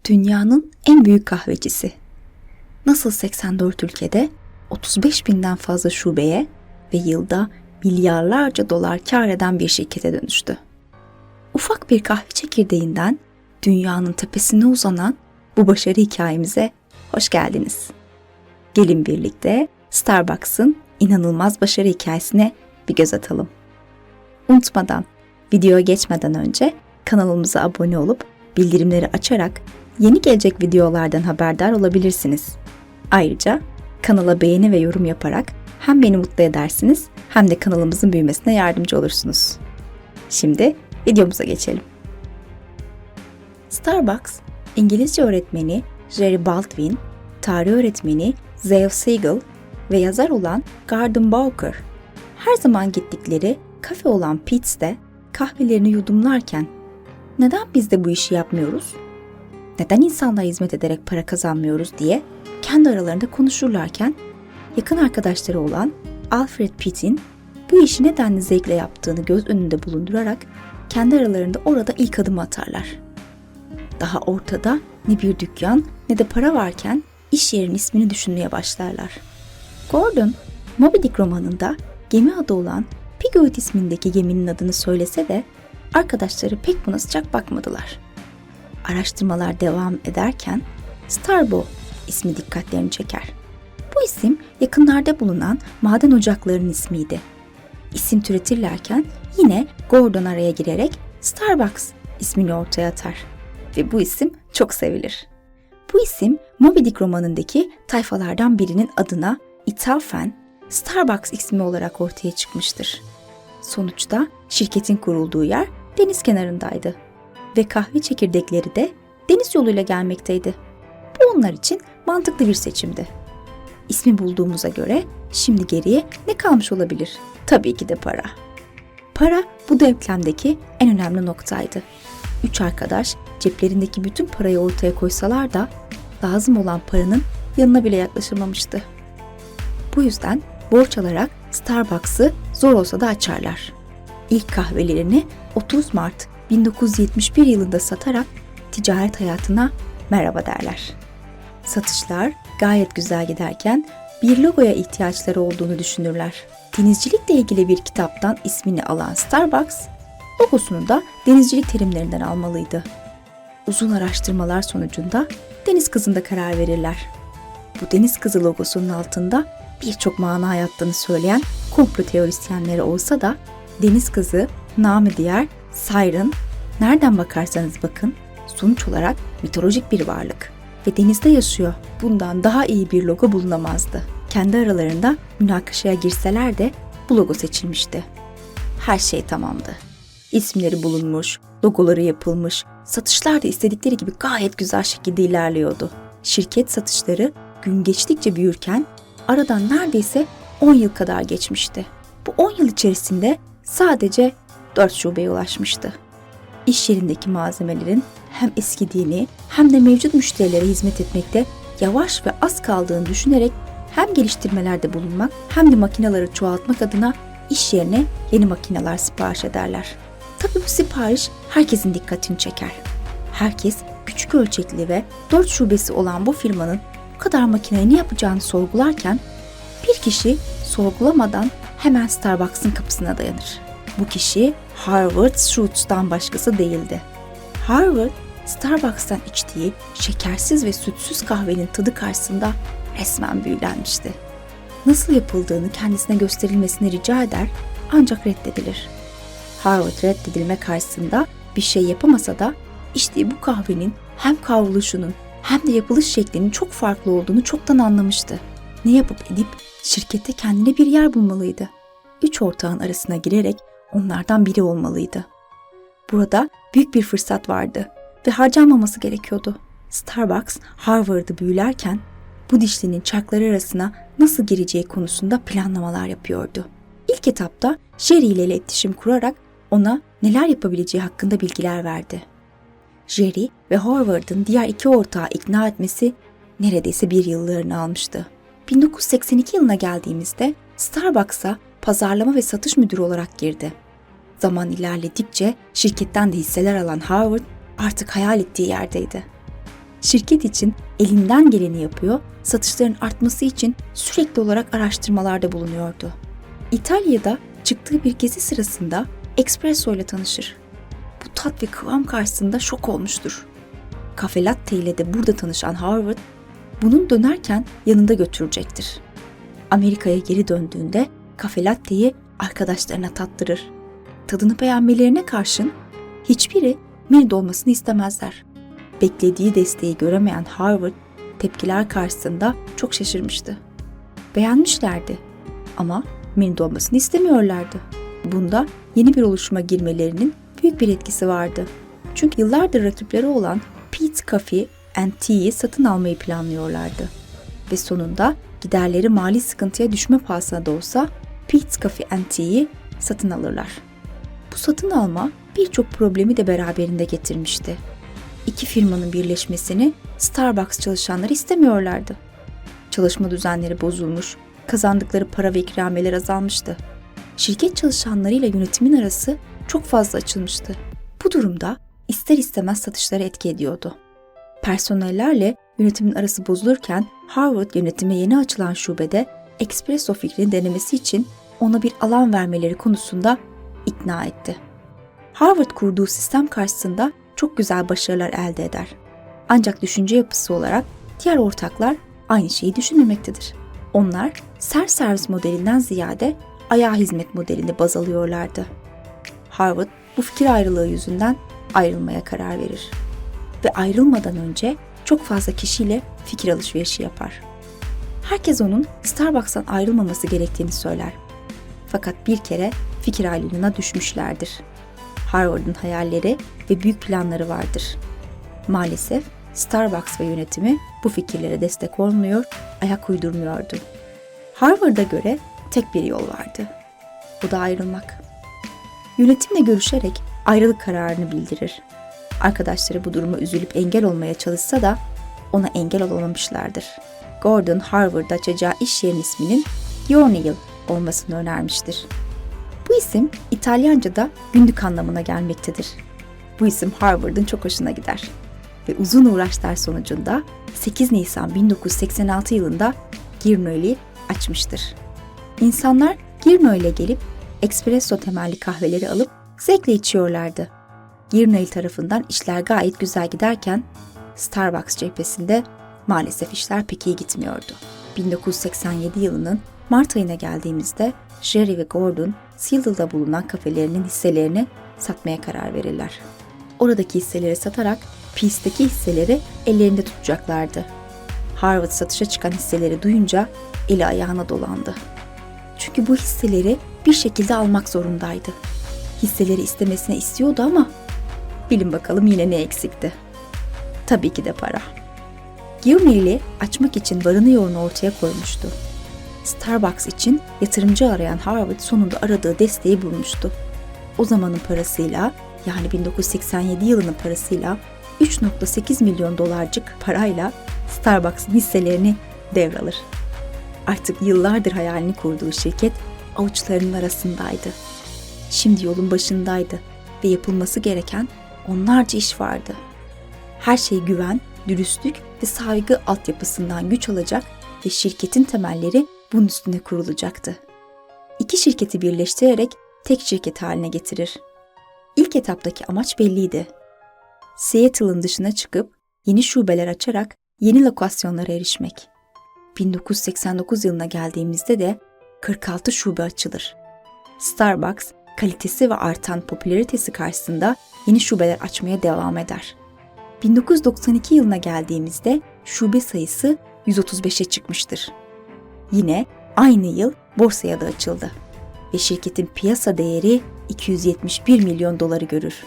Dünyanın en büyük kahvecisi. Nasıl 84 ülkede 35 binden fazla şubeye ve yılda milyarlarca dolar kar eden bir şirkete dönüştü. Ufak bir kahve çekirdeğinden dünyanın tepesine uzanan bu başarı hikayemize hoş geldiniz. Gelin birlikte Starbucks'ın inanılmaz başarı hikayesine bir göz atalım. Unutmadan, videoya geçmeden önce kanalımıza abone olup bildirimleri açarak yeni gelecek videolardan haberdar olabilirsiniz. Ayrıca kanala beğeni ve yorum yaparak hem beni mutlu edersiniz hem de kanalımızın büyümesine yardımcı olursunuz. Şimdi videomuza geçelim. Starbucks, İngilizce öğretmeni Jerry Baldwin, tarih öğretmeni Zave Siegel ve yazar olan Gordon Bowker, her zaman gittikleri kafe olan Peet's'te kahvelerini yudumlarken "Neden biz de bu işi yapmıyoruz? Neden insanlara hizmet ederek para kazanmıyoruz?" diye kendi aralarında konuşurlarken yakın arkadaşları olan Alfred Peet'in bu işi nedenli zevkle yaptığını göz önünde bulundurarak kendi aralarında orada ilk adımı atarlar. Daha ortada ne bir dükkan ne de para varken iş yerinin ismini düşünmeye başlarlar. Gordon, Moby Dick romanında gemi adı olan Piglet ismindeki geminin adını söylese de arkadaşları pek buna sıcak bakmadılar. Araştırmalar devam ederken Starbow ismi dikkatlerini çeker. Bu isim yakınlarda bulunan maden ocaklarının ismiydi. İsim türetirlerken yine Gordon araya girerek Starbucks ismini ortaya atar ve bu isim çok sevilir. Bu isim Moby Dick romanındaki tayfalardan birinin adına ithafen Starbucks ismi olarak ortaya çıkmıştır. Sonuçta şirketin kurulduğu yer deniz kenarındaydı ve kahve çekirdekleri de deniz yoluyla gelmekteydi. Bu onlar için mantıklı bir seçimdi. İsmi bulduğumuza göre şimdi geriye ne kalmış olabilir? Tabii ki de para. Para bu denklemdeki en önemli noktaydı. Üç arkadaş ceplerindeki bütün parayı ortaya koysalar da lazım olan paranın yanına bile yaklaşamamıştı. Bu yüzden borç alarak Starbucks'ı zor olsa da açarlar. İlk kahvelerini 30 Mart 1971 yılında satarak ticaret hayatına merhaba derler. Satışlar gayet güzel giderken bir logoya ihtiyaçları olduğunu düşünürler. Denizcilikle ilgili bir kitaptan ismini alan Starbucks, logosunu da denizcilik terimlerinden almalıydı. Uzun araştırmalar sonucunda deniz kızında karar verirler. Bu deniz kızı logosunun altında birçok mana yattığını söyleyen komplo teorisyenleri olsa da deniz kızı, namı diğer Siren, nereden bakarsanız bakın sonuç olarak mitolojik bir varlık ve denizde yaşıyor. Bundan daha iyi bir logo bulunamazdı. Kendi aralarında münakaşaya girseler de bu logo seçilmişti. Her şey tamamdı. İsimleri bulunmuş, logoları yapılmış, satışlar da istedikleri gibi gayet güzel şekilde ilerliyordu. Şirket satışları gün geçtikçe büyürken aradan neredeyse 10 yıl kadar geçmişti. Bu 10 yıl içerisinde sadece 4 şubeye ulaşmıştı. İş yerindeki malzemelerin hem eskidiğini hem de mevcut müşterilere hizmet etmekte yavaş ve az kaldığını düşünerek hem geliştirmelerde bulunmak hem de makineleri çoğaltmak adına iş yerine yeni makineler sipariş ederler. Tabii bu sipariş herkesin dikkatini çeker. Herkes küçük ölçekli ve 4 şubesi olan bu firmanın bu kadar makineyi ne yapacağını sorgularken bir kişi sorgulamadan hemen Starbucks'ın kapısına dayanır. Bu kişi Howard Schultz'tan başkası değildi. Howard, Starbucks'tan içtiği şekersiz ve sütsüz kahvenin tadı karşısında resmen büyülenmişti. Nasıl yapıldığını kendisine gösterilmesini rica eder ancak reddedilir. Howard reddedilme karşısında bir şey yapamasa da içtiği bu kahvenin hem kavruluşunun hem de yapılış şeklinin çok farklı olduğunu çoktan anlamıştı. Ne yapıp edip şirkette kendine bir yer bulmalıydı. 3 ortağın arasına girerek onlardan biri olmalıydı. Burada büyük bir fırsat vardı ve harcanmaması gerekiyordu. Starbucks, Harvard'ı büyülerken bu dişlinin çarkları arasına nasıl gireceği konusunda planlamalar yapıyordu. İlk etapta Jerry ile iletişim kurarak ona neler yapabileceği hakkında bilgiler verdi. Jerry ve Howard'ın diğer 2 ortağı ikna etmesi neredeyse bir yıllarını almıştı. 1982 yılına geldiğimizde Starbucks'a pazarlama ve satış müdürü olarak girdi. Zaman ilerledikçe şirketten de hisseler alan Howard artık hayal ettiği yerdeydi. Şirket için elinden geleni yapıyor, satışların artması için sürekli olarak araştırmalarda bulunuyordu. İtalya'da çıktığı bir gezi sırasında espresso ile tanışır. Bu tat ve kıvam karşısında şok olmuştur. Cafe Latte ile de burada tanışan Harvard, bunun dönerken yanında götürecektir. Amerika'ya geri döndüğünde Cafe Latte'yi arkadaşlarına tattırır. Tadını beğenmelerine karşın hiçbiri menüde dolmasını istemezler. Beklediği desteği göremeyen Harvard, tepkiler karşısında çok şaşırmıştı. Beğenmişlerdi ama menüde olmasını istemiyorlardı. Bunda yeni bir oluşuma girmelerinin büyük bir etkisi vardı. Çünkü yıllardır rakipleri olan Peet's Coffee and Tea'yi satın almayı planlıyorlardı. Ve sonunda giderleri mali sıkıntıya düşme pahasına da olsa Peet's Coffee and Tea'yi satın alırlar. Bu satın alma birçok problemi de beraberinde getirmişti. İki firmanın birleşmesini Starbucks çalışanları istemiyorlardı. Çalışma düzenleri bozulmuş, kazandıkları para ve ikramiyeler azalmıştı. Şirket çalışanlarıyla yönetimin arası çok fazla açılmıştı. Bu durumda ister istemez satışlara etki ediyordu. Personellerle yönetimin arası bozulurken Harvard yönetime yeni açılan şubede espresso fikrini denemesi için ona bir alan vermeleri konusunda ikna etti. Harvard kurduğu sistem karşısında çok güzel başarılar elde eder. Ancak düşünce yapısı olarak diğer ortaklar aynı şeyi düşünmemektedir. Onlar self-servis modelinden ziyade ayağa hizmet modelini baz alıyorlardı. Harvard bu fikir ayrılığı yüzünden ayrılmaya karar verir. Ve ayrılmadan önce çok fazla kişiyle fikir alışverişi yapar. Herkes onun Starbucks'tan ayrılmaması gerektiğini söyler. Fakat bir kere fikir ayrılığına düşmüşlerdir. Harvard'ın hayalleri ve büyük planları vardır. Maalesef Starbucks ve yönetimi bu fikirlere destek olmuyor, ayak uydurmuyordu. Harvard'a göre tek bir yol vardı. Bu da ayrılmak. Yönetimle görüşerek ayrılık kararını bildirir. Arkadaşları bu duruma üzülüp engel olmaya çalışsa da ona engel olamamışlardır. Gordon, Harvard'da açacağı iş yerinin isminin Yornale olmasını önermiştir. Bu isim İtalyanca'da günlük anlamına gelmektedir. Bu isim Harvard'ın çok hoşuna gider. Ve uzun uğraşlar sonucunda 8 Nisan 1986 yılında Girno'yu açmıştır. İnsanlar Girno'ya gelip espresso temelli kahveleri alıp zevkle içiyorlardı. Girno'yu tarafından işler gayet güzel giderken Starbucks cephesinde maalesef işler pek iyi gitmiyordu. 1987 yılının Mart ayına geldiğimizde Jerry ve Gordon Seattle'da bulunan kafelerinin hisselerini satmaya karar verirler. Oradaki hisseleri satarak Peet'teki hisseleri ellerinde tutacaklardı. Harvard satışa çıkan hisseleri duyunca eli ayağına dolandı. Çünkü bu hisseleri bir şekilde almak zorundaydı. Hisseleri istemesine istiyordu ama bilin bakalım yine ne eksikti? Tabii ki de para. Girney'i açmak için varını yoğunu ortaya koymuştu. Starbucks için yatırımcı arayan Harvard sonunda aradığı desteği bulmuştu. O zamanın parasıyla, yani 1987 yılının parasıyla 3,8 milyon dolarcık parayla Starbucks'ın hisselerini devralır. Artık yıllardır hayalini kurduğu şirket avuçlarının arasındaydı. Şimdi yolun başındaydı ve yapılması gereken onlarca iş vardı. Her şey güven, dürüstlük ve saygı altyapısından güç alacak ve şirketin temelleri bunun üstüne kurulacaktı. İki şirketi birleştirerek tek şirket haline getirir. İlk etaptaki amaç belliydi. Seattle'ın dışına çıkıp yeni şubeler açarak yeni lokasyonlara erişmek. 1989 yılına geldiğimizde de 46 şube açılır. Starbucks, kalitesi ve artan popülaritesi karşısında yeni şubeler açmaya devam eder. 1992 yılına geldiğimizde şube sayısı 135'e çıkmıştır. Yine aynı yıl borsaya da açıldı ve şirketin piyasa değeri 271 milyon doları görür.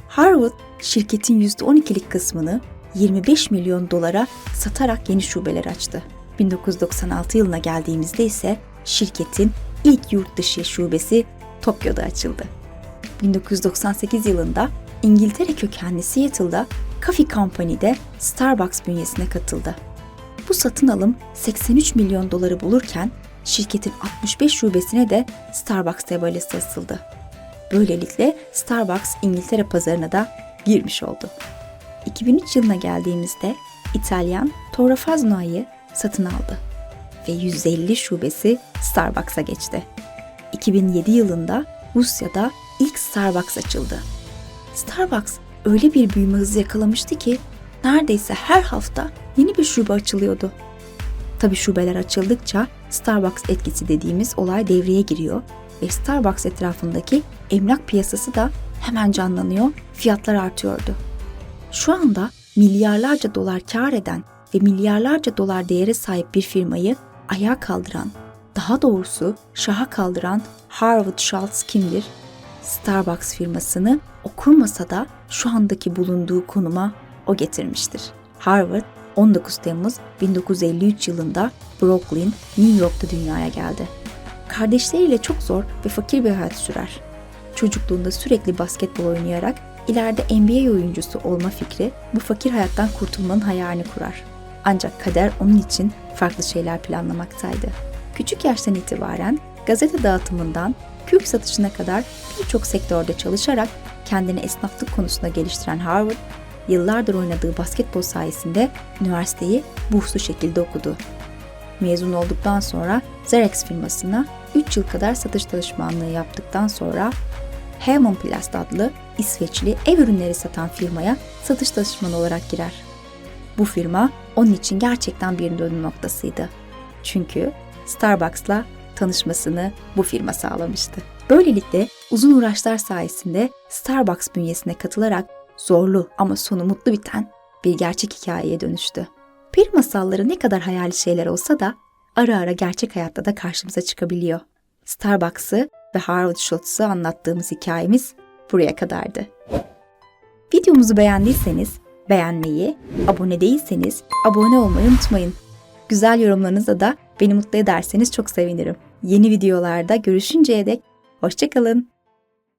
Harvard, şirketin %12'lik kısmını 25 milyon dolara satarak yeni şubeler açtı. 1996 yılına geldiğimizde ise şirketin ilk yurt dışı şubesi Tokyo'da açıldı. 1998 yılında İngiltere kökenli Seattle'da Coffee Company'de Starbucks bünyesine katıldı. Bu satın alım 83 milyon doları bulurken şirketin 65 şubesine de Starbucks tabelası asıldı. Böylelikle Starbucks İngiltere pazarına da girmiş oldu. 2003 yılına geldiğimizde İtalyan Tora Fazno'yu satın aldı ve 150 şubesi Starbucks'a geçti. 2007 yılında Rusya'da ilk Starbucks açıldı. Starbucks öyle bir büyüme hızı yakalamıştı ki neredeyse her hafta yeni bir şube açılıyordu. Tabii şubeler açıldıkça Starbucks etkisi dediğimiz olay devreye giriyor ve Starbucks etrafındaki emlak piyasası da hemen canlanıyor, fiyatlar artıyordu. Şu anda milyarlarca dolar kar eden ve milyarlarca dolar değere sahip bir firmayı ayağa kaldıran, daha doğrusu şaha kaldıran Howard Schultz kimdir? Starbucks firmasını o kurmasa da şu andaki bulunduğu konuma o getirmiştir. Howard 19 Temmuz 1953 yılında Brooklyn, New York'ta dünyaya geldi. Kardeşleriyle çok zor ve fakir bir hayat sürer. Çocukluğunda sürekli basketbol oynayarak ileride NBA oyuncusu olma fikri bu fakir hayattan kurtulmanın hayalini kurar. Ancak kader onun için farklı şeyler planlamaktaydı. Küçük yaştan itibaren gazete dağıtımından kürk satışına kadar birçok sektörde çalışarak kendini esnaflık konusunda geliştiren Howard, yıllardır oynadığı basketbol sayesinde üniversiteyi burslu şekilde okudu. Mezun olduktan sonra Xerox firmasına 3 yıl kadar satış danışmanlığı yaptıktan sonra Helmonplast adlı İsveçli ev ürünleri satan firmaya satış danışmanı olarak girer. Bu firma onun için gerçekten bir dönüm noktasıydı. Çünkü Starbucks'la tanışmasını bu firma sağlamıştı. Böylelikle uzun uğraşlar sayesinde Starbucks bünyesine katılarak zorlu ama sonu mutlu biten bir gerçek hikayeye dönüştü. Peri masalları ne kadar hayali şeyler olsa da ara ara gerçek hayatta da karşımıza çıkabiliyor. Starbucks'ı ve Howard Schultz'ı anlattığımız hikayemiz buraya kadardı. Videomuzu beğendiyseniz beğenmeyi, abone değilseniz abone olmayı unutmayın. Güzel yorumlarınızla da beni mutlu ederseniz çok sevinirim. Yeni videolarda görüşünceye dek hoşça kalın.